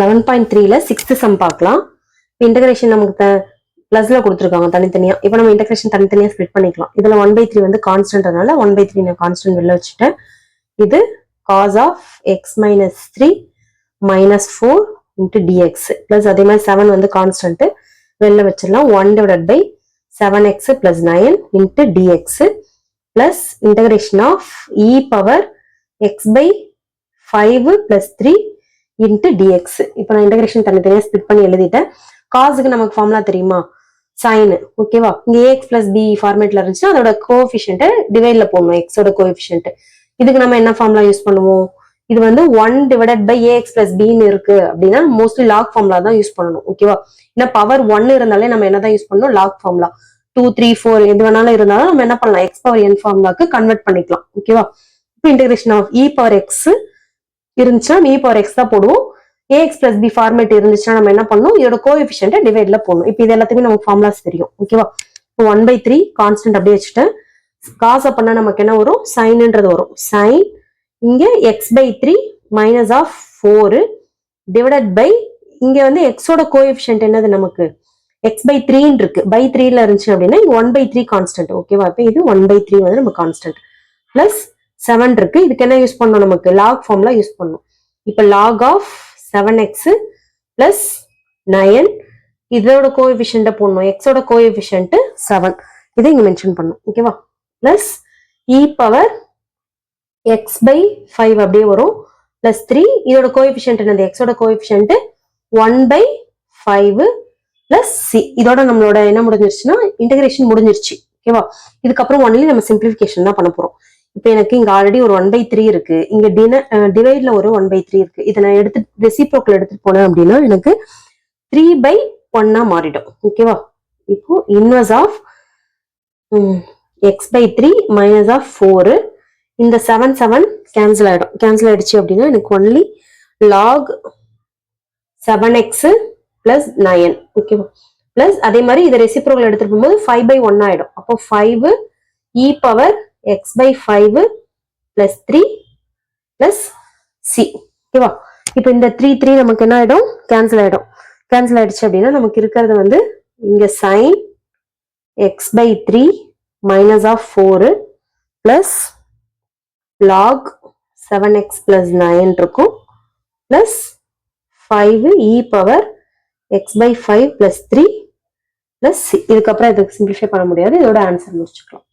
11.3ல 6th some பார்க்கலாம். Integration நமக்கு பிளஸ்ல கொடுத்துருக்காங்க தனித்தனியா. இப்போ நம்ம இன்டகிரேஷன் தனித்தனியா ஸ்ப்ளிட் பண்ணிக்கலாம். இதுல 1/3 வந்து கான்ஸ்டன்ட்னால 1/3 நான் கான்ஸ்டன்ட் வெளில வச்சுட்டேன். இது cos of x minus 3 minus 4 into dx plus அதே மாதிரி 7 வந்து கான்ஸ்டன்ட் வெளில வச்சிடலாம். 1 divided by 7x plus 9 into dx plus integration of e power x by 5 plus 3 into dx. இப்போ நான் இன்டகிரேஷன் தனித்தனியா ஸ்ப்ளிட் பண்ணி எழுதிட்டேன். காஸுக்கு நமக்கு ஃபார்முலா தெரியுமா? சைன். ஓகேவா? இங்க ax plus b ஃபார்மேட்ல இருந்துச்சுன்னா அதோட கோஎஃபிஷியன்ட் டிவைட்ல போடணும். x ஓட கோஎஃபிஷியன்ட். இதுக்கு நம்ம என்ன ஃபார்முலா யூஸ் பண்ணுவோம்? இது வந்து 1 divided by ax plus b ன்னு இருக்கு அப்படின்னா மோஸ்ட்லி லாக் ஃபார்முலா தான் யூஸ் பண்ணணும். ஓகேவா? ஏன்னா பவர் 1 இருந்தாலே நம்ம என்னதான் யூஸ் பண்ணணும்? Lock formula. 2 3 4 எது வேணாலும் இருந்தாலும் நம்ம என்ன பண்ணலாம்? x பவர் n ஃபார்முலாக்கு கன்வெர்ட் பண்ணிக்கலாம். ஓகேவா? இப்போ integration of e power x இருந்துச்சுன்னா e பவர் x தான் போடுவோம். ax plus b ஃபார்மேட் இருந்துச்சுன்னா நம்ம என்ன பண்ணணும்? இதோட கோஎஃபிஷியன்ட் டிவைட்ல போடணும். இப்போ இது எல்லாத்துக்குமே நமக்கு ஃபார்முலாஸ் தெரியும். ஓகேவா? இப்போ 1/3 கான்ஸ்டன்ட் அப்படியே வச்சுட்டேன். காசு பண்ணா நமக்கு என்ன வரும்? சைன்ன்றது வரும். சைன் இங்க x/3 minus of 4 divided by இங்க வந்து எக்ஸோட கோஎஃபிஷியன்ட் என்னது நமக்கு? x/3 இருக்கு. பை 3ல இருந்துச்சு அப்படின்னா இங்க 1/3 கான்ஸ்டன்ட். ஓகேவா? இப்போ இது 1/3 வந்து நம்ம கான்ஸ்டன்ட் பிளஸ் 7 இருக்கு. இதுக்கு என்ன யூஸ் பண்ணணும்? நமக்கு லாக் ஃபார்முலா யூஸ் பண்ணணும். இப்போ லாக் ஆஃப் 7x பிளஸ் 9 இதோட கோஎஃபிஷியன்ட் போடணும். எக்ஸோட கோஎஃபிஷியன்ட் 7 இதை இங்க மென்ஷன் பண்ணணும். ஓகேவா? Plus e power x by 5 அப்படியே வரும். பிளஸ் 3 இதோட கோஎஃபிஷியன்ட் என்னது? எக்ஸோட கோஎஃபிஷியன்ட் 1/5 பிளஸ் c. இதோட நம்மளோட என்ன முடிஞ்சிருச்சுன்னா இன்டகிரேஷன் முடிஞ்சிருச்சு. ஓகேவா? இதுக்கப்புறம் ஒன்லி நம்ம சிம்பிளிஃபிகேஷன் தான் பண்ண போறோம். இப்போ எனக்கு இங்க ஆல்ரெடி ஒரு 1/3 இருக்கு. இங்க டிவைட்ல ஒரு 1/3 இருக்கு. இதை நான் எடுத்து ரெசிப்ரோக்கல் எடுத்துட்டு போனேன் அப்படின்னா எனக்கு 3/1 மாறிடும். ஓகேவா? இப்போ inverse of x/3 minus of 4 இந்த 7 கேன்சல் ஆயிடும். கேன்சல் ஆயிடுச்சு அப்படின்னா எனக்கு ஒன்லி லாக் 7x பிளஸ் 9. ஓகேவா? பிளஸ் அதே மாதிரி இதை ரெசிப்ரோக்கல் எடுத்துட்டு போகும்போது 5/1 ஆயிடும். அப்போ 5 e power x/5 plus 3 plus c. ஓகேவா? இப்போ இந்த 3 நமக்கு என்ன ஆயிடும்? கேன்சல் ஆயிடும். கேன்சல் ஆயிடுச்சு அப்படின்னா நமக்கு இருக்கிறது வந்து இங்க sine x/3 minus of 4 plus log 7x plus 9 இருக்கும் plus 5 e power x/5 plus 3 plus c. இதுக்கப்புறம் இதுக்கு சிம்பிளிஃபை பண்ண முடியாது. இதோட ஆன்சர் முடிச்சுக்கலாம்.